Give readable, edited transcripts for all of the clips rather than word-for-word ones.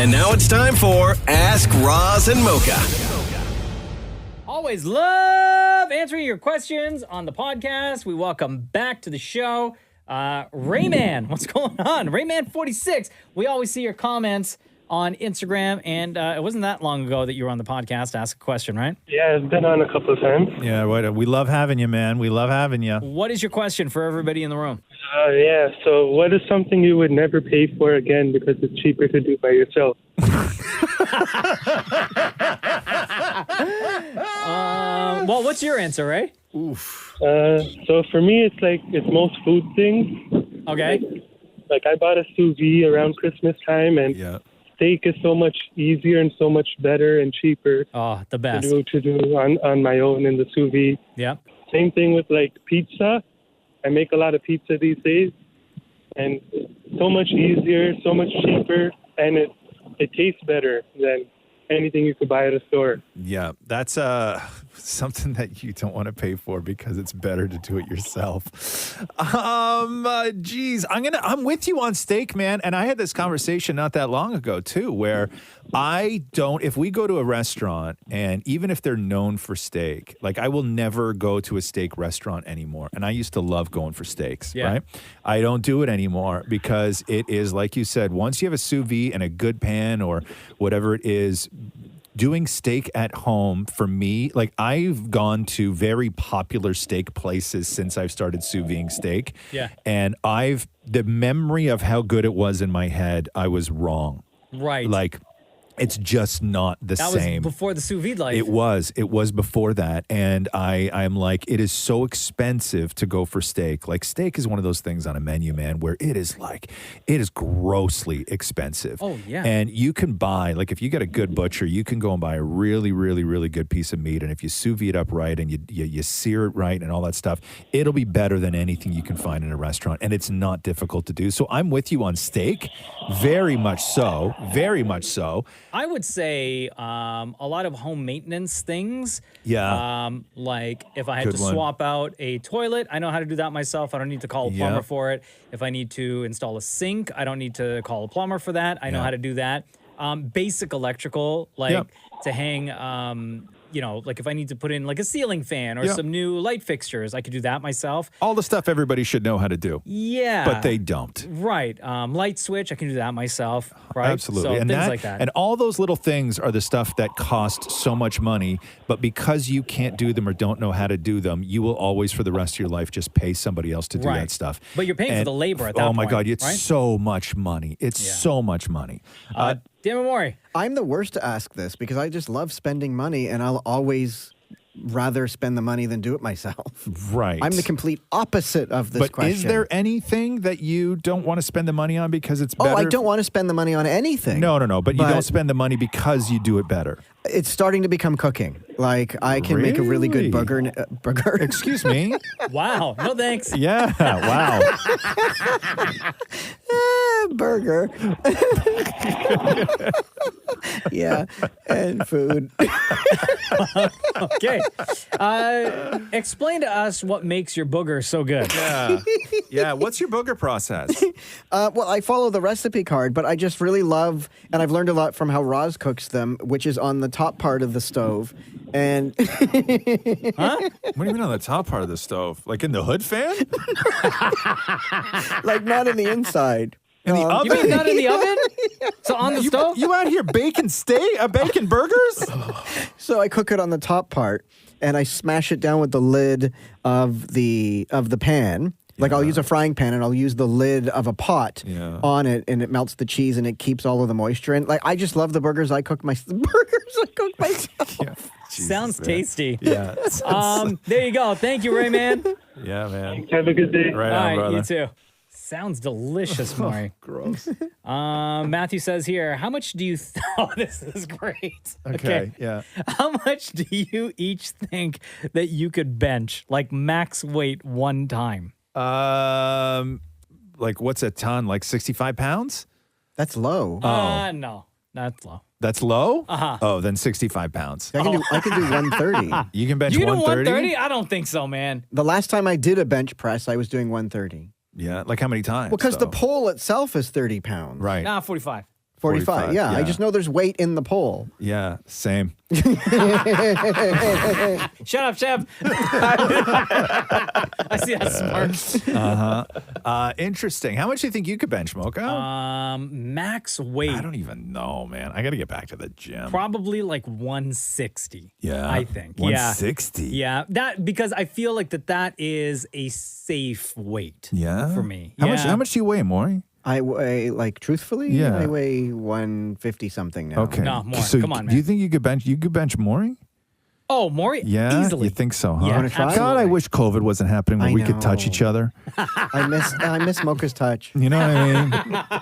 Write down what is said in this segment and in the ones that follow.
And now it's time for Ask Roz and Mocha. Always love answering your questions on the podcast. We welcome back to the show Rayman. What's going on? Rayman46. We always see your comments on Instagram, and it wasn't that long ago that you were on the podcast to ask a question, right? Yeah, I've been on a couple of times. Yeah, we love having you, man. We love having you. What is your question for everybody in the room? So what is something you would never pay for again because it's cheaper to do by yourself? Well, what's your answer, Ray? Oof. So for me, it's most food things. Okay. Like I bought a sous vide around Christmas time, and steak is so much easier and so much better and cheaper. Oh, the best. To do on my own in the sous vide. Yeah. Same thing with like pizza. I make a lot of pizza these days, and it's so much easier, so much cheaper, and it tastes better than anything you could buy at a store. Yeah, that's something that you don't want to pay for because it's better to do it yourself. Geez, I'm with you on steak, man. And I had this conversation not that long ago too, where if we go to a restaurant, and even if they're known for steak, like I will never go to a steak restaurant anymore. And I used to love going for steaks, right? I don't do it anymore because it is, like you said, once you have a sous vide and a good pan or whatever it is, doing steak at home for me, like I've gone to very popular steak places since I've started sous videing steak. Yeah. And the memory of how good it was in my head, I was wrong. Right. Like, it's just not the same. That was before the sous vide life. It was before that. And I'm like, it is so expensive to go for steak. Like steak is one of those things on a menu, man, where it is grossly expensive. Oh, yeah. And you can buy, like if you get a good butcher, you can go and buy a really, really, really good piece of meat. And if you sous vide it up right and you sear it right and all that stuff, it'll be better than anything you can find in a restaurant. And it's not difficult to do. So I'm with you on steak. Very much so. Very much so. I would say a lot of home maintenance things. Yeah. Like if I had to swap out a toilet, I know how to do that myself. I don't need to call a plumber for it. If I need to install a sink, I don't need to call a plumber for that. I know how to do that. Basic electrical, like to hang, like if I need to put in like a ceiling fan or some new light fixtures, I could do that myself. All the stuff everybody should know how to do. Yeah. But they don't. Right. Light switch, I can do that myself. Right. Absolutely. So and things like that. And all those little things are the stuff that cost so much money, but because you can't do them or don't know how to do them, you will always for the rest of your life just pay somebody else to do that stuff. But you're paying for the labor at that point. Oh my God, it's so much money. It's so much money. Dan Mori. I'm the worst to ask this because I just love spending money, and I'll always rather spend the money than do it myself. Right. I'm the complete opposite of this question. But is there anything that you don't want to spend the money on because it's better? Oh, I don't want to spend the money on anything. No. But you don't spend the money because you do it better. It's starting to become cooking. Like, I can make a really good burger. Excuse me? Wow. No thanks. Yeah. Wow. Burger. Yeah. And food. Okay. Explain to us what makes your booger so good. Yeah. What's your booger process? Well, I follow the recipe card, but I just really love, and I've learned a lot from how Roz cooks them, which is on the top part of the stove. And Huh? What do you mean on the top part of the stove? Like in the hood fan? like not in the inside. In the oven? You mean not in the oven? So on the stove? You out here baking bacon burgers? So I cook it on the top part, and I smash it down with the lid of the pan. Like I'll use a frying pan and I'll use the lid of a pot on it, and it melts the cheese and it keeps all of the moisture in. Like I just love the burgers I cook myself. Sounds tasty. Yeah. There you go. Thank you, Rayman. Yeah, man. Have a good day. Right All on, right, brother. you too. Sounds delicious, Maury. Gross. Matthew says here, how much do you... Oh, this is great. Okay, yeah. How much do you each think that you could bench, like max weight one time? Like what's a ton? Like 65 pounds? That's low. No, that's low. That's low? Uh-huh. Oh, then 65 pounds. I can do 130. You can bench You can do 130? 130? I don't think so, man. The last time I did a bench press, I was doing 130. Yeah, like how many times? Well, because the though? pole itself is 30 pounds. Right. Nah, 45. 45. Yeah, I just know there's weight in the poll. Yeah, same. Shut up, Chef. I see that smirk. Interesting. How much do you think you could bench, Mocha? Max weight. I don't even know, man. I got to get back to the gym. Probably like 160. Yeah. I think. 160. Yeah. That because I feel like that is a safe weight. Yeah. For me. How much do you weigh, Maury? I weigh, like, truthfully, Yeah. I weigh 150 something now. Okay. No, more. So Come on, man. Do you think you could bench Maury? Oh, Maury? Yeah, Easily. you think so, huh? Yeah, Wanna try? God, I wish COVID wasn't happening where I we could touch know. each other. I miss Mocha's touch. You know what I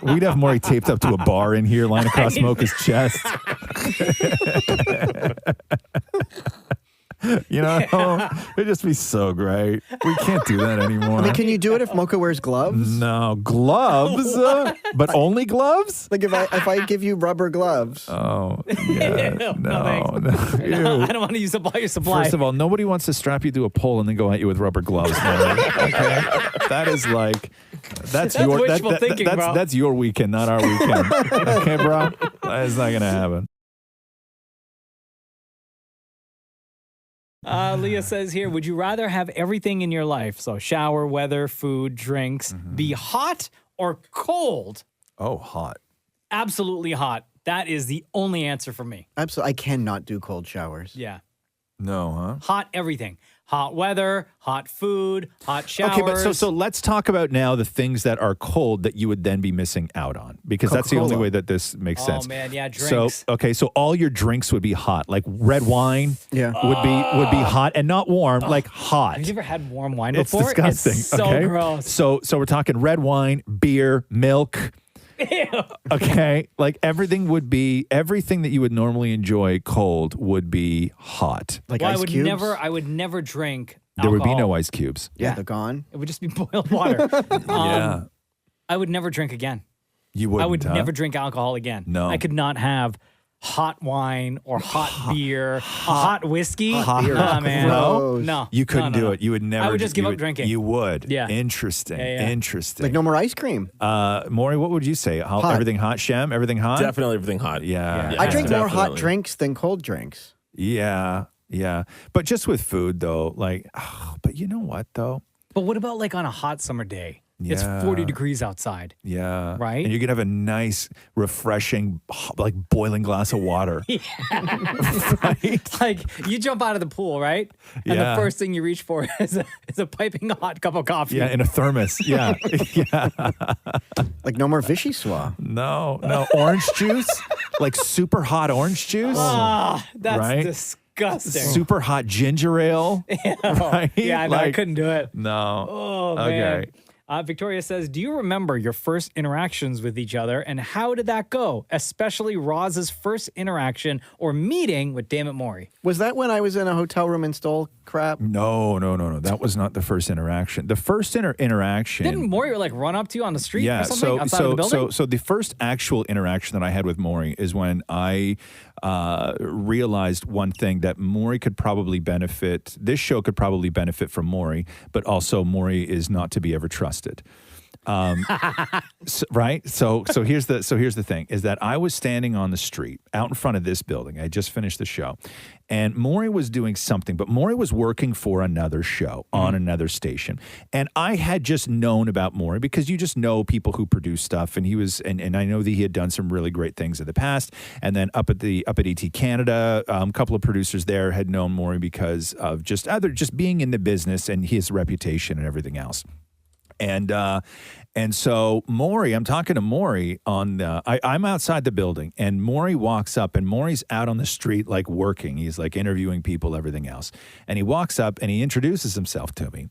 mean? We'd have Maury taped up to a bar in here, lying across Mocha's chest. You know, it'd just be so great. We can't do that anymore. I mean, can you do it if Mocha wears gloves? No, gloves? But only gloves? Like if I give you rubber gloves. Oh, yeah. No, No. No, I don't want to use up all your supply. First of all, nobody wants to strap you to a pole and then go at you with rubber gloves, man. Okay? That is like, that's your wishful thinking, bro. That's your weekend, not our weekend. Okay, bro? That is not gonna happen. Leah says here, would you rather have everything in your life, so shower, weather, food, drinks, be hot or cold? Oh, hot. Absolutely hot. That is the only answer for me. Absolutely. I cannot do cold showers. Yeah. No, huh? Hot everything. Hot weather, hot food, hot showers. Okay, but so let's talk about now the things that are cold that you would then be missing out on, because that's the only Coca-Cola. way that this makes sense. Oh, man, yeah, drinks. So all your drinks would be hot, like red wine. Yeah. would be hot and not warm, like hot. Have you ever had warm wine It's before? disgusting. It's so okay? gross. So we're talking red wine, beer, milk. Ew. Okay, like everything that you would normally enjoy cold would be hot. Like Well, ice cubes. I would never drink There would be alcohol. no ice cubes. Yeah, Yeah. they're gone. It would just be boiled water. Yeah, I would never drink again. you wouldn't. I would huh? never drink alcohol again. No. I could not have hot wine or hot beer, a hot whiskey. Hot beer. Nah, man. No? No. You couldn't No, do no. it. You would never. I would just give you up would- drinking. You would. Yeah. Interesting. Yeah. Interesting. Like no more ice cream. Maury, what would you say? Hot. Everything hot, Shem? Everything hot? Definitely everything hot. Yeah. Yeah. I drink more hot definitely. drinks than cold drinks. Yeah. Yeah. But just with food, though, like, but you know what, though? But what about like on a hot summer day? It's Yeah. 40 degrees outside. Yeah. Right? And you could have a nice, refreshing, like boiling glass of water. Right? Like you jump out of the pool, right? And Yeah. the first thing you reach for is a piping hot cup of coffee. Yeah, in a thermos. Yeah. Yeah. Like no more Vichy-Soir. No. Orange juice? Like super hot orange juice? Ah, that's Right? disgusting. Super hot ginger ale? Right? Yeah, no, I Like, couldn't do it. No. Oh, Okay. man. Victoria says, do you remember your first interactions with each other and how did that go? Especially Roz's first interaction or meeting with Dammit Maury. Was that when I was in a hotel room and stole crap? No. That was not the first interaction. The first interaction. Didn't Maury like run up to you on the street Yeah, or something outside of the building? so the first actual interaction that I had with Maury is when I realized one thing, that Maury could probably benefit. This show could probably benefit from Maury, but also Maury is not to be ever trusted. Right? So here's the thing, is that I was standing on the street out in front of this building. I just finished the show. And Maury was doing something, but Maury was working for another show on another station. And I had just known about Maury because you just know people who produce stuff. And he was, and I know that he had done some really great things in the past. And then up at ET Canada, a couple of producers there had known Maury because of just being in the business and his reputation and everything else. And so Maury, I'm talking to Maury I'm outside the building, and Maury walks up, and Maury's out on the street like working. He's like interviewing people, everything else. And he walks up and he introduces himself to me.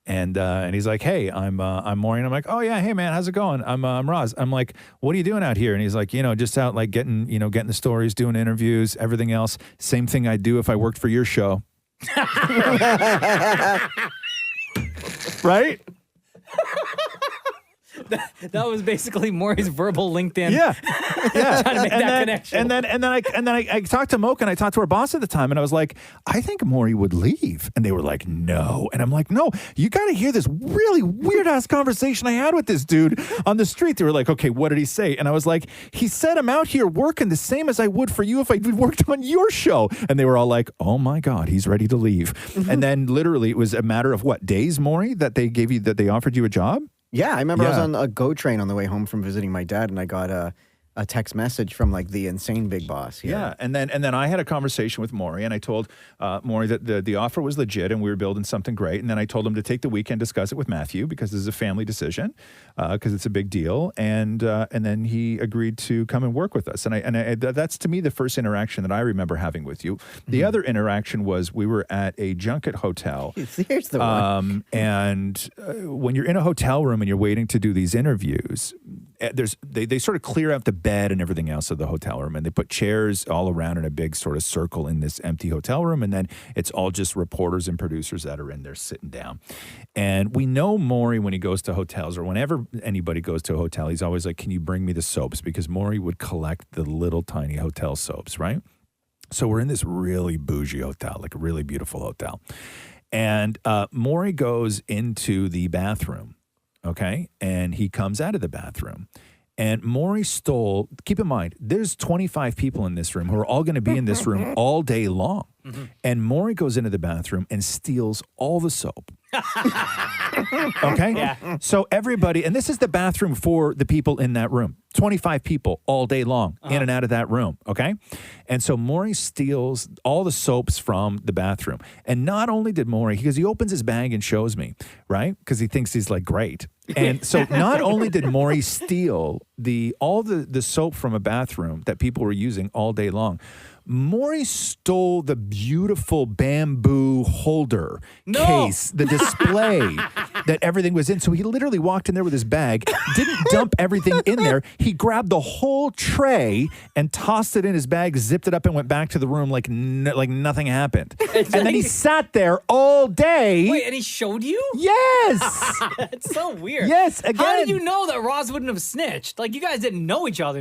And he's like, "Hey, I'm Maury." And I'm like, "Oh yeah, hey man, how's it going? I'm Roz." I'm like, "What are you doing out here?" And he's like, just out like getting the stories, doing interviews, everything else. Same thing I'd do if I worked for your show. Right? That was basically Maury's verbal LinkedIn. Yeah. Trying to make that connection. And then I talked to Mocha, and I talked to our boss at the time, and I was like, I think Maury would leave. And they were like, no. And I'm like, no, you got to hear this really weird ass conversation I had with this dude on the street. They were like, okay, what did he say? And I was like, he said I'm out here working the same as I would for you if I worked on your show. And they were all like, oh my God, he's ready to leave. And then literally it was a matter of what, days, Maury, that they offered you a job? Yeah, I remember I was on a GO train on the way home from visiting my dad, and I got a text message from like the insane big boss here. Yeah, and then I had a conversation with Maury, and I told Maury that the offer was legit and we were building something great. And then I told him to take the weekend, discuss it with Matthew, because this is a family decision, because it's a big deal. And then he agreed to come and work with us. And that's to me the first interaction that I remember having with you. The other interaction was we were at a junket hotel. Here's the one. And when you're in a hotel room and you're waiting to do these interviews, they sort of clear out the bed and everything else of the hotel room, and they put chairs all around in a big sort of circle in this empty hotel room, and then it's all just reporters and producers that are in there sitting down. And we know Maury, when he goes to hotels, or whenever anybody goes to a hotel, he's always like, can you bring me the soaps? Because Maury would collect the little tiny hotel soaps, right? So we're in this really bougie hotel, like a really beautiful hotel. And Maury goes into the bathroom, okay? And he comes out of the bathroom. And Maury stole, keep in mind, there's 25 people in this room who are all going to be in this room all day long. And Maury goes into the bathroom and steals all the soap. Okay? Yeah. So everybody, and this is the bathroom for the people in that room. 25 people all day long in and out of that room, okay? And so Maury steals all the soaps from the bathroom. And not only did Maury, because he opens his bag and shows me, right? Because he thinks he's like great. And so not only did Maury steal all the soap from a bathroom that people were using all day long, stole the beautiful bamboo holder case, the display that everything was in. So he literally walked in there with his bag, didn't dump everything in there. He grabbed the whole tray and tossed it in his bag, zipped it up, and went back to the room like nothing happened. And then he sat there all day. Wait, and he showed you? Yes. It's so weird. Yes, again. How did you know that Roz wouldn't have snitched? Like, you guys didn't know each other.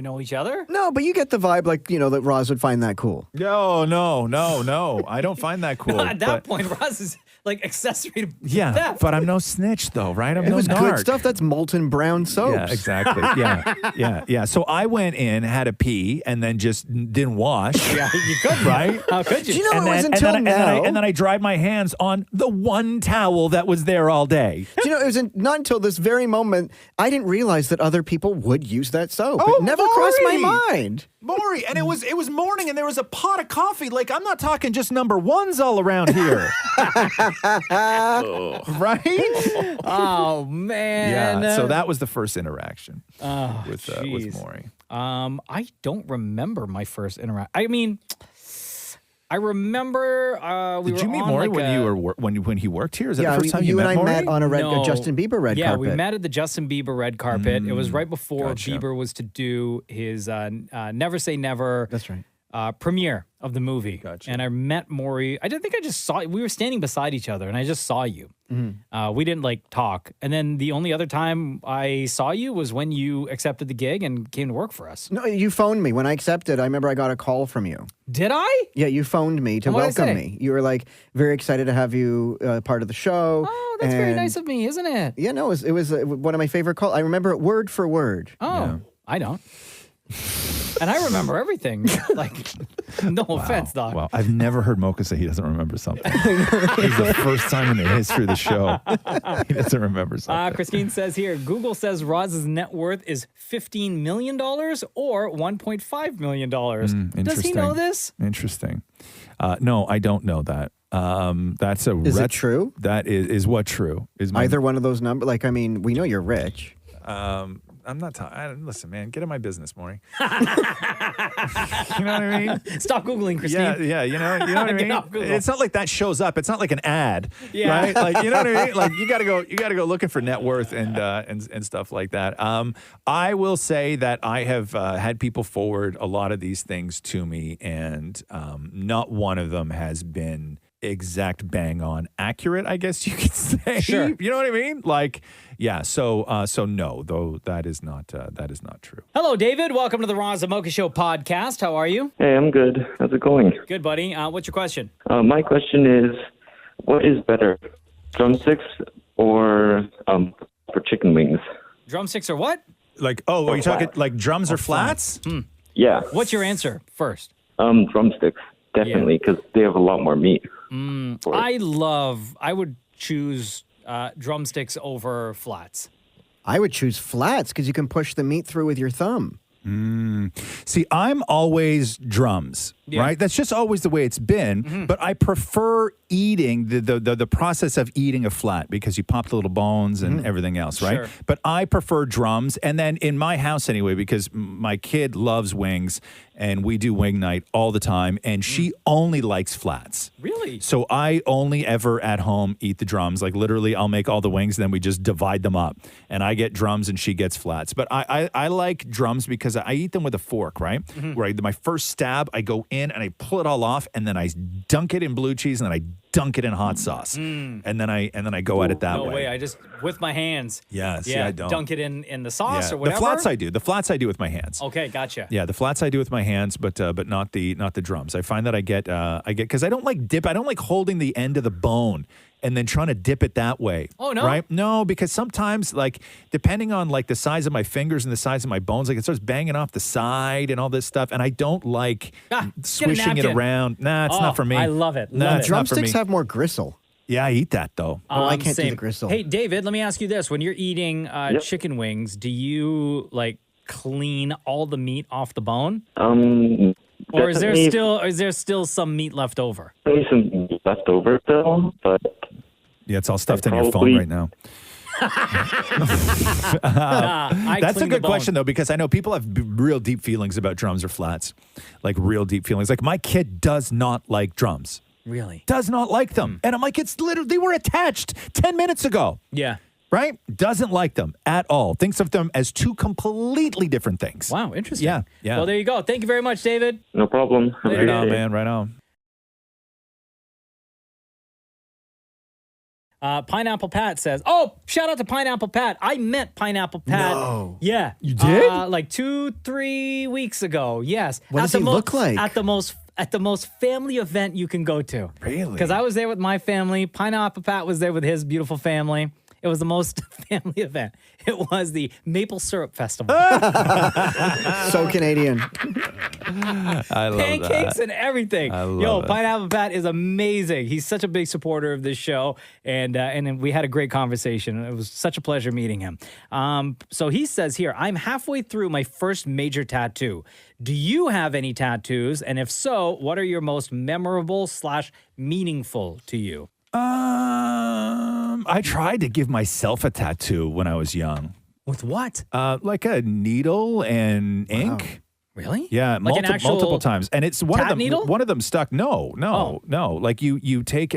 No, but you get the vibe, like, that Roz would find that cool. No. I don't find that cool. At that point, Roz is like accessory to theft. But I'm no snitch though, right? I'm it no was narc. Good stuff. That's molten brown soaps. Yeah, exactly. Yeah. So I went in, had a pee, and then just didn't wash. Yeah, you could, right? How could you? Do you know it was until now? And then I dried my hands on the one towel that was there all day. Do you know, it was not until this very moment I didn't realize that other people would use that soap. Oh, it never crossed my mind. Maury, and it was morning, and there was a pot of coffee. Like, I'm not talking just number ones all around here. Right? Oh, man. Yeah, so that was the first interaction with Maury. I don't remember my first interaction. I mean, I remember we Did were you meet on Maury like when he worked here? Is that the first time you met and I Maury? met on a Justin Bieber red carpet. Yeah, we met at the Justin Bieber red carpet. It was right before gotcha. Bieber was to do his Never Say Never. That's right. Premiere of the movie. Gotcha. And I met Maury. I think I just saw, we were standing beside each other and I just saw you. We didn't like talk. And then the only other time I saw you was when you accepted the gig and came to work for us. No, you phoned me. When I accepted, I remember I got a call from you. Did I? Yeah, you phoned me to And what'd I welcome say? me. You were like very excited to have you part of the show. Oh, that's very nice of me, isn't it? Yeah, no, it was one of my favorite calls. I remember it word for word. Oh, I don't. And I remember everything. Like, no offense, dog. Wow, I've never heard Mocha say he doesn't remember something. It's the first time in the history of the show he doesn't remember something. Christine says here, Google says Roz's net worth is $15 million or $1.5 million. Does he know this? Interesting. No, I don't know that. That's a. Is it true? That is what true is. Either one of those numbers. Like, I mean, we know you're rich. I'm not talking. Listen, man, get in my business, Maury. You know what I mean? Stop Googling, Christine. Yeah. You know what I Get mean? off Google. It's not like that shows up. It's not like an ad, Yeah. right? Like, you know what I mean? Like, you got to go looking for net worth and stuff like that. I will say that I have had people forward a lot of these things to me, and not one of them has been exact bang on accurate, I guess you could say. Sure. You know what I mean? Like, yeah. So no, though that is not true. Hello, David. Welcome to the Roz Mocha Show podcast. How are you? Hey, I'm good. How's it going? Good, buddy. What's your question? My question is, what is better, drumsticks or for chicken wings? Drumsticks or what? Like, are you talking like drums or flats? Yeah. What's your answer first? Drumsticks, definitely, because they have a lot more meat. I would choose drumsticks over flats. I would choose flats because you can push the meat through with your thumb. See, I'm always drums, right? That's just always the way it's been. But I prefer eating the process of eating a flat because you pop the little bones and everything else, right? Sure. But I prefer drums. And then in my house anyway, because my kid loves wings and we do wing night all the time, and she only likes flats. Really? So I only ever at home eat the drums. Like literally, I'll make all the wings, and then we just divide them up. And I get drums, and she gets flats. But I like drums because I eat them with a fork, right? Where my first stab, I go in and I pull it all off, and then I dunk it in blue cheese, and then I dunk it in hot sauce, and then I go at it that way. No way! I just with my hands. Yeah, see, I don't dunk it in the sauce or The whatever. flats I do. The flats I do with my hands. Okay, gotcha. Yeah, the flats I do with my hands, but not the drums. I find that I get because I don't like dip. I don't like holding the end of the bone and then trying to dip it that way. Oh, no? Right? No, because sometimes, like, depending on, like, the size of my fingers and the size of my bones, like, it starts banging off the side and all this stuff, and I don't like swishing it around. Nah, it's not for me. I love it. Nah, it's not for Drumsticks me. have more gristle. Yeah, I eat that, though. I can't do same. the gristle. Hey, David, let me ask you this. When you're eating chicken wings, do you, like, clean all the meat off the bone? Or is there still some meat left over? Maybe some left over still, but Yeah, it's all stuffed in your phone right now. That's a good question, though, because I know people have real deep feelings about drums or flats. Like, real deep feelings. Like, my kid does not like drums. Really? Does not like them. And I'm like, it's literally, they were attached 10 minutes ago. Yeah. Right? Doesn't like them at all. Thinks of them as two completely different things. Wow, interesting. Yeah. Well, there you go. Thank you very much, David. no problem. Right on, man. Right on. Pineapple Pat says, shout out to Pineapple Pat. I met Pineapple Pat. No. Yeah. You did? Like 2-3 weeks ago. Yes. What does he look like? At the most family event you can go to. Really? Because I was there with my family. Pineapple Pat was there with his beautiful family. It was the most family event. It was the Maple Syrup Festival. So Canadian. I love Pancakes that. and everything. I love it. Pineapple Pat is amazing. He's such a big supporter of this show, and then we had a great conversation. It was such a pleasure meeting him. So he says here, I'm halfway through my first major tattoo. Do you have any tattoos? And if so, what are your most memorable / meaningful to you? I tried to give myself a tattoo when I was young. With what? Like a needle and ink. Really? Yeah, Like an actual multiple times, and it's one of them. needle? One of them stuck. No. Like you take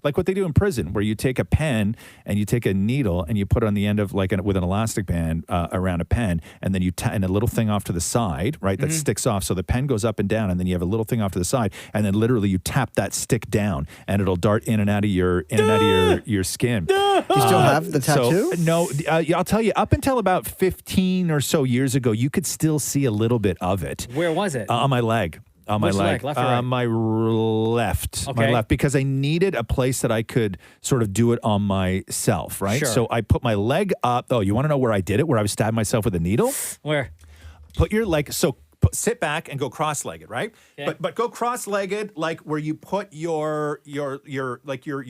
like what they do in prison, where you take a pen and you take a needle and you put it on the end of with an elastic band around a pen, and then you and a little thing off to the side, right? That sticks off, so the pen goes up and down, and then you have a little thing off to the side, and then literally you tap that stick down, and it'll dart in and out of your your skin. You still have the tattoo? So, no, I'll tell you. Up until about 15 or so years ago, you could still see a little bit of it. Where was it? On my leg. On Which my leg. leg? Left or right? My left. Okay. My left. Because I needed a place that I could sort of do it on myself, right? Sure. So I put my leg up. Oh, you want to know where I did it? Where I was stabbing myself with a needle? Where? Put your leg. So sit back and go cross-legged, right? Okay. But go cross-legged, like where you put your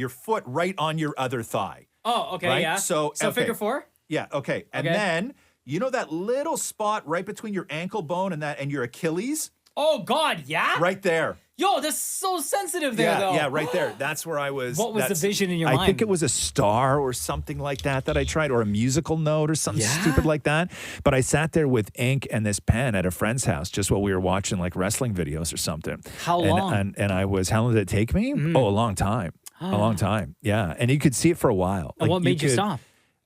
foot right on your other thigh. Oh, okay, Right? yeah. So okay. figure four? Yeah, okay. And Okay. then you know that little spot right between your ankle bone and your Achilles? Oh, God, yeah? Right there. Yo, that's so sensitive there, though. Yeah, right there. That's where I was. What was the vision in your I mind? think it was a star or something like that I tried, or a musical note or something stupid like that. But I sat there with ink and this pen at a friend's house just while we were watching like wrestling videos or something. How long? And I was, how long did it take me? Oh, a long time. A long time. Yeah. And you could see it for a while. And what made you stop?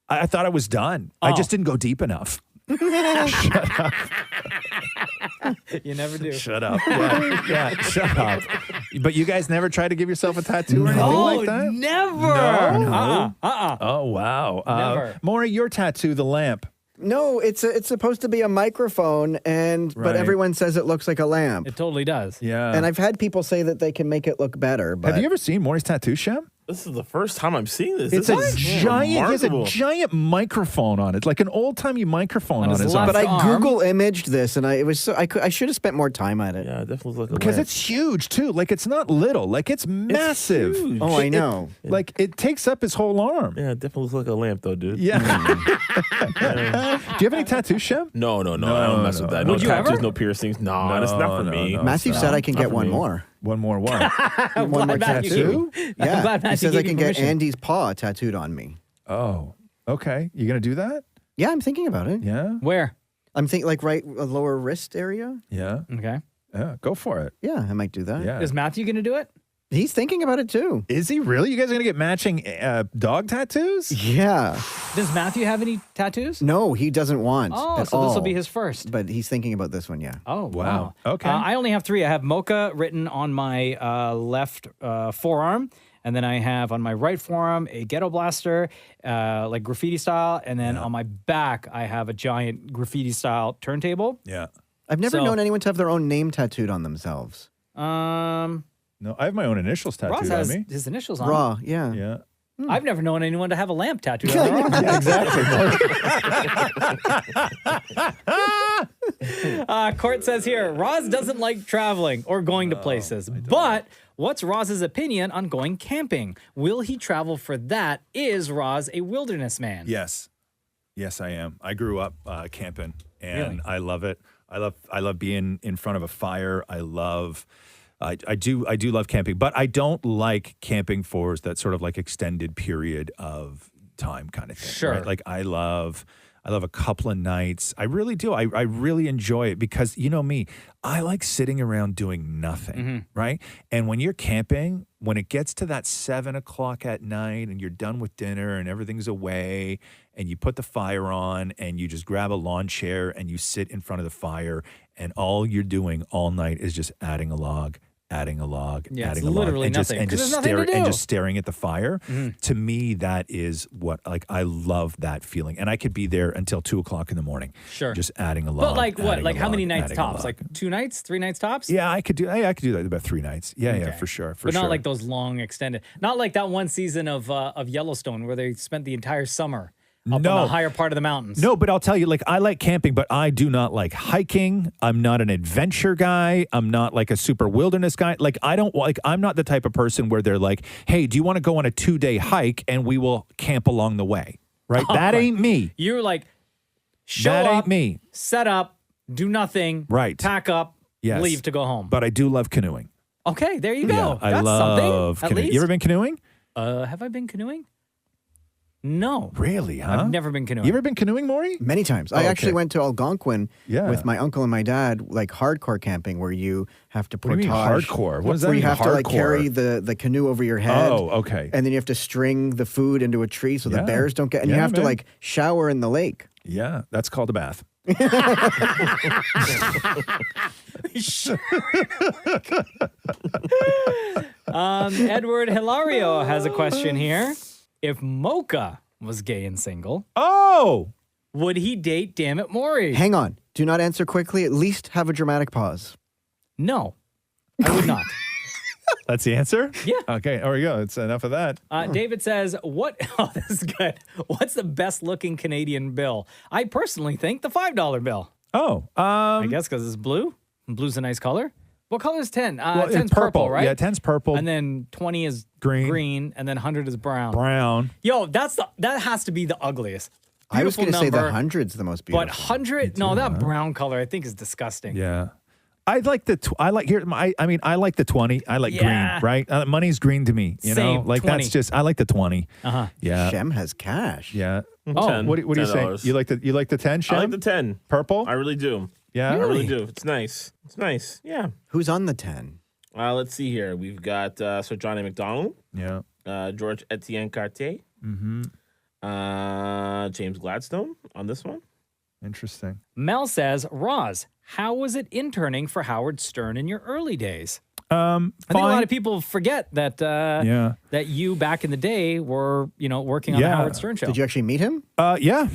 I thought I was done. I just didn't go deep enough. Shut up. You never do. Shut up. Yeah, shut up. But you guys never try to give yourself a tattoo or anything like that? Never. No. Oh, wow. Never. Maury, your tattoo, the lamp. No, it's supposed to be a microphone, but Right. everyone says it looks like a lamp. It totally does. Yeah. And I've had people say that they can make it look better. But Have you ever seen Maury's tattoo, Shem? This is the first time I'm seeing this. It's This a is giant. He has a remarkable. giant microphone on it, like an old timey microphone On on his his left arm. But I arm. Google imaged this, and I should have spent more time at it. Yeah, it definitely looks like a Because lamp. it's huge too. Like it's not little. Like it's massive. huge. Oh, I know. Like it takes up his whole arm. Yeah, it definitely looks like a lamp, though, dude. Yeah. Do you have any tattoos, Shem? No, I don't mess with that. No Would you tattoos, ever? no piercings. No, that's not for me. no. Matthew said I can Not get for one me. more. One more what? I'm One more glad Matthew tattoo? gave you- Yeah, I'm glad he Matthew says I gave you can get permission. Andy's paw tattooed on me. Oh, okay. You gonna do that? Yeah, I'm thinking about it. Yeah. Where? I'm thinking like right lower wrist area. Yeah. Okay. Yeah. Go for it. Yeah, I might do that. Yeah. Is Matthew going to do it? He's thinking about it too. Is he really? You guys are gonna get matching dog tattoos? Yeah. Does Matthew have any tattoos? No, he doesn't want. Oh, at so this will all. be his first. But he's thinking about this one. Yeah. Oh, Wow. wow. Okay. I only have 3. I have Mocha written on my left forearm. And then I have on my right forearm a ghetto blaster, like graffiti style. And then on my back, I have a giant graffiti style turntable. Yeah. I've never So- known anyone to have their own name tattooed on themselves. No, I have my own initials Ross tattooed on has me. his initials on. Raw. Yeah. Yeah. I've never known anyone to have a lamp tattooed on their arm. Yeah, exactly. Court says here, Roz doesn't like traveling or going to places. But what's Roz's opinion on going camping? Will he travel for that? Is Roz a wilderness man? Yes. Yes, I am. I grew up camping, and Really? I love it. I love being in front of a fire. I do love camping, but I don't like camping for that sort of like extended period of time kind of thing. Sure. Right? Like I love a couple of nights. I really do. I really enjoy it because you know me, I like sitting around doing nothing, right? And when you're camping, when it gets to that 7 o'clock at night and you're done with dinner and everything's away and you put the fire on and you just grab a lawn chair and you sit in front of the fire and all you're doing all night is just adding a log, Yeah, adding it's a log, literally and nothing, 'cause there's nothing to and do. just staring at the fire. To me, that is what I love that feeling, and I could be there until 2 o'clock in the morning. Sure. just adding a log. But like what? adding Like a how many log, nights adding a tops? log. Like 2 nights, 3 nights tops? Yeah, I could do that about 3 nights. Yeah, Okay. for sure. But not sure. like those long extended. Not like that one season of Yellowstone where they spent the entire summer up on No. the higher part of the mountains. No, but I'll tell you, like, I like camping, but I do not like hiking. I'm not an adventure guy. I'm not like a super wilderness guy. Like, I'm not the type of person where they're like, hey, do you want to go on a 2-day hike and we will camp along the way? Right? That ain't me. You're like, show That up, ain't me. set up, do nothing, Right. pack up, Yes. leave to go home. But I do love canoeing. Okay, there you go. Yeah, I That's love something, at canoeing. least. You ever been canoeing? Have I been canoeing? No. Really, huh? I've never been canoeing. You ever been canoeing, Maury? Many times. I okay. actually went to Algonquin Yeah. with my uncle and my dad, like hardcore camping, where you have to What do portage. you mean hardcore? What does that where you mean, have to like hardcore? carry the canoe over your head. Oh, okay. And then you have to string the food into a tree so the Yeah. bears don't get. And you Yeah, have to man. like shower in the lake. Yeah, that's called a bath. Edward Hilario has a question here. If Mocha was gay and single, Oh! would he date Damn It Maury? Hang on. Do not answer quickly. At least have a dramatic pause. No, I would not. That's the answer? Yeah. Okay, there we go. It's enough of that. David says, "What? Oh, this is good. What's the best-looking Canadian bill? I personally think the $5 bill. Oh, I guess because it's blue. And blue's a nice color. What color is 10? well, 10's purple, right? Yeah, 10's purple. And then 20 is Green. and then 100 is brown. brown. Yo, that has to be the ugliest. I was Beautiful going to say the number, 100's the most beautiful. but 100. No, that brown color I think is disgusting. Yeah. I like the I like the 20. I like Yeah. green, right? Money's green to me, you know? Same, Like 20. that's just I like the 20. Uh-huh. Yeah. Shem has cash. Yeah. Oh, 10. What do you say? $10. You like the 10, Shem? I like the 10. Purple? I really do. Yeah. I really do. It's nice. It's nice. Yeah. Who's on the 10? Let's see here. We've got Sir Johnny McDonald, Yeah. George Etienne Cartier, James Gladstone on this one. Interesting. Mel says, Roz, how was it interning for Howard Stern in your early days? I think a lot of people forget that that you back in the day were, working on the Howard Stern show. Did you actually meet him? Yeah.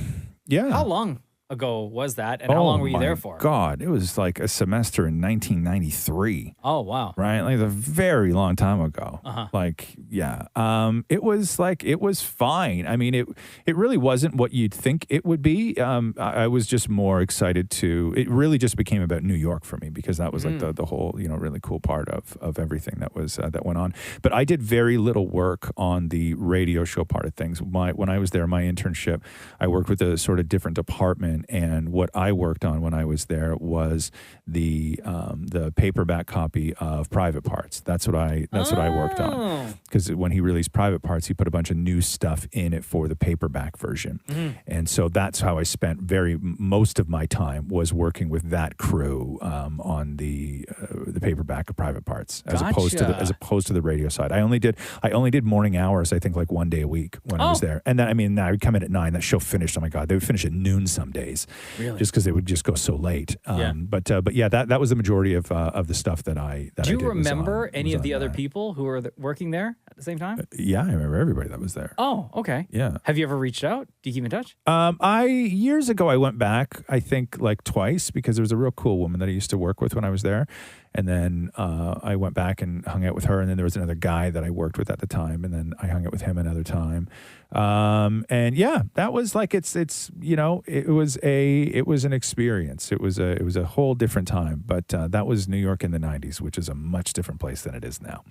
How long ago was that, and how long were you there for? God, it was like a semester in 1993. Oh, wow. Right? Like a very long time ago. Uh-huh. It was fine. I mean, it really wasn't what you'd think it would be. I was just more excited it really just became about New York for me, because that was like the whole, really cool part of everything that was, that went on. But I did very little work on the radio show part of things. When I was there, my internship, I worked with a sort of different department. And what I worked on when I was there was the paperback copy of Private Parts. That's what I worked on. Because when he released Private Parts, he put a bunch of new stuff in it for the paperback version. And so that's how I spent most of my time, was working with that crew on the paperback of Private Parts, as opposed to the radio side. I only did morning hours, I think, like one day a week when I was there. And then I would come in at 9. That show finished. Oh my God, they would finish at noon some days. Really? Just because they would just go so late. But yeah, that was the majority of the stuff that I did. Do you remember any of the other people who were working there at the same time? Yeah, I remember everybody that was there. Oh, okay. Yeah. Have you ever reached out? Do you keep in touch? Years ago, I went back, I think like twice, because there was a real cool woman that I used to work with when I was there. And then I went back and hung out with her. And then there was another guy that I worked with at the time. And then I hung out with him another time. And yeah, that was like, it was an experience. It was a whole different time. But that was New York in the 90s, which is a much different place than it is now.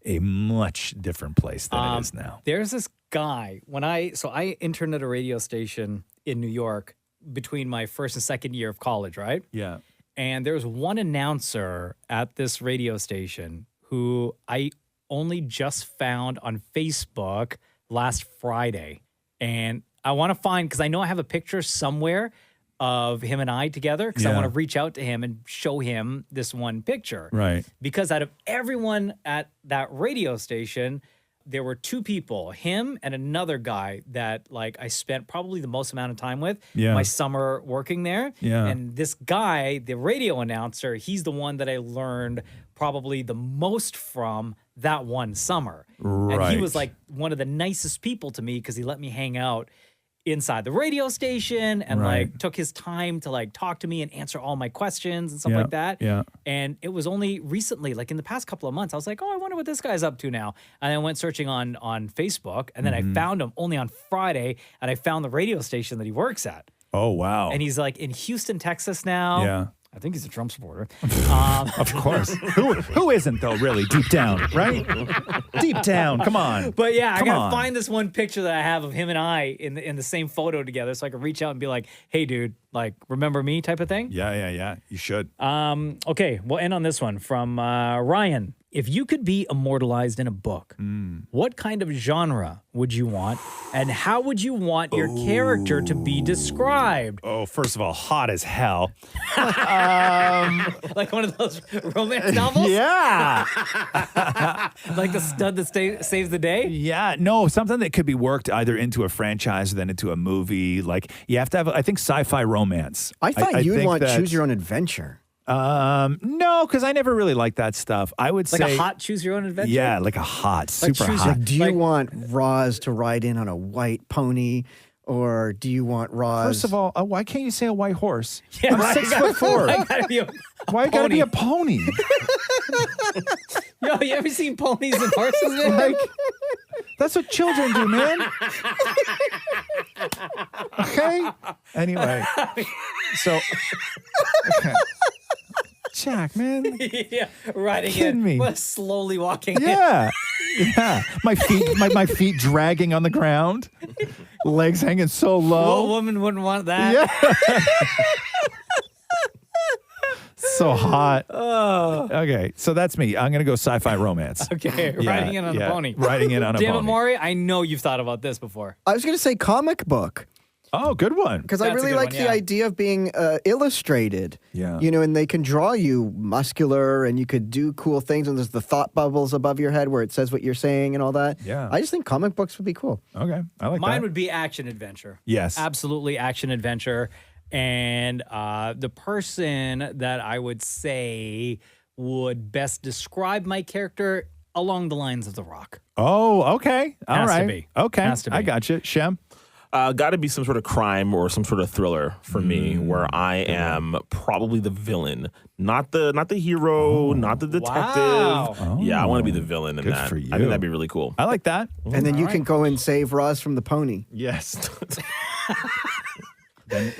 A much different place than it is now. There's this guy, I interned at a radio station in New York between my first and second year of college, right? Yeah. And there was one announcer at this radio station who I only just found on Facebook last Friday. And I want to find, because I know I have a picture somewhere of him and I together, because I want to reach out to him and show him this one picture. Right. Because out of everyone at that radio station, there were two people, him and another guy that I spent probably the most amount of time with my summer working there. Yeah. And this guy, the radio announcer, he's the one that I learned probably the most from that one summer. Right. And he was like one of the nicest people to me, because he let me hang out inside the radio station and took his time to talk to me and answer all my questions and stuff like that. Yeah. And it was only recently, in the past couple of months, I was like, I wonder what this guy's up to now. And I went searching on Facebook, and then I found him only on Friday, and I found the radio station that he works at. Oh, wow. And he's in Houston, Texas now. Yeah. I think he's a Trump supporter. Of course. Who isn't, though, really, deep down, right? Deep down, come on. But yeah, I got to find this one picture that I have of him and I in the same photo together, so I can reach out and be like, hey, dude, remember me type of thing? Yeah. You should. Okay, we'll end on this one from Ryan. If you could be immortalized in a book, what kind of genre would you want, and how would you want your character to be described? Oh, first of all, hot as hell. Like one of those romance novels? Yeah. Like the stud that saves the day? Yeah, no, something that could be worked either into a franchise or then into a movie. You have to have, I think, sci-fi romance. I thought you'd want choose your own adventure. No, because I never really liked that stuff. I would say a hot choose your own adventure. Yeah, like a hot, super hot. Do you want Roz to ride in on a white pony, or do you want Roz? First of all, why can't you say a white horse? Yeah, I'm 6'4". Why gotta be a pony? Yo, you ever seen ponies and horses? Man? That's what children do, man. Okay. Anyway, so. Okay. Jack, man. Yeah, riding kidding in. me. Slowly walking Yeah. My feet dragging on the ground. Legs hanging so low. What woman wouldn't want that? Yeah. So hot. Oh. Okay, so that's me. I'm going to go sci-fi romance. Okay, riding in on a pony. Riding in on a Damn pony. it, Maury, I know you've thought about this before. I was going to say comic book. Oh, good one. Because I really like the idea of being illustrated. Yeah. And they can draw you muscular, and you could do cool things, and there's the thought bubbles above your head where it says what you're saying and all that. Yeah. I just think comic books would be cool. Okay, I like that. Mine would be action adventure. Yes. Absolutely action adventure. And the person that I would say would best describe my character along the lines of The Rock. Oh, okay. All right. Has to be. Okay. Has to be. I got you. Shem? Got to be some sort of crime or some sort of thriller for me, where I am probably the villain, not the hero, not the detective. Wow. Yeah, I want to be the villain in Good that. for you. I think that'd be really cool. I like that. And then you can go and save Roz from the pony. Yes.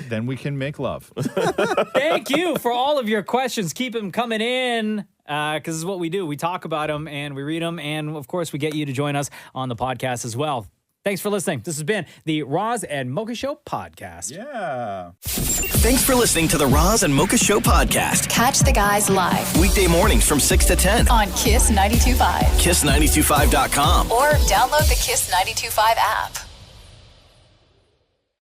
Then we can make love. Thank you for all of your questions. Keep them coming in because this is what we do. We talk about them and we read them. And, of course, we get you to join us on the podcast as well. Thanks for listening. This has been the Roz and Mocha Show podcast. Yeah. Thanks for listening to the Roz and Mocha Show podcast. Catch the guys live Weekday mornings from 6 to 10. on Kiss 92.5 Kiss925.com. or download the Kiss 92.5 app.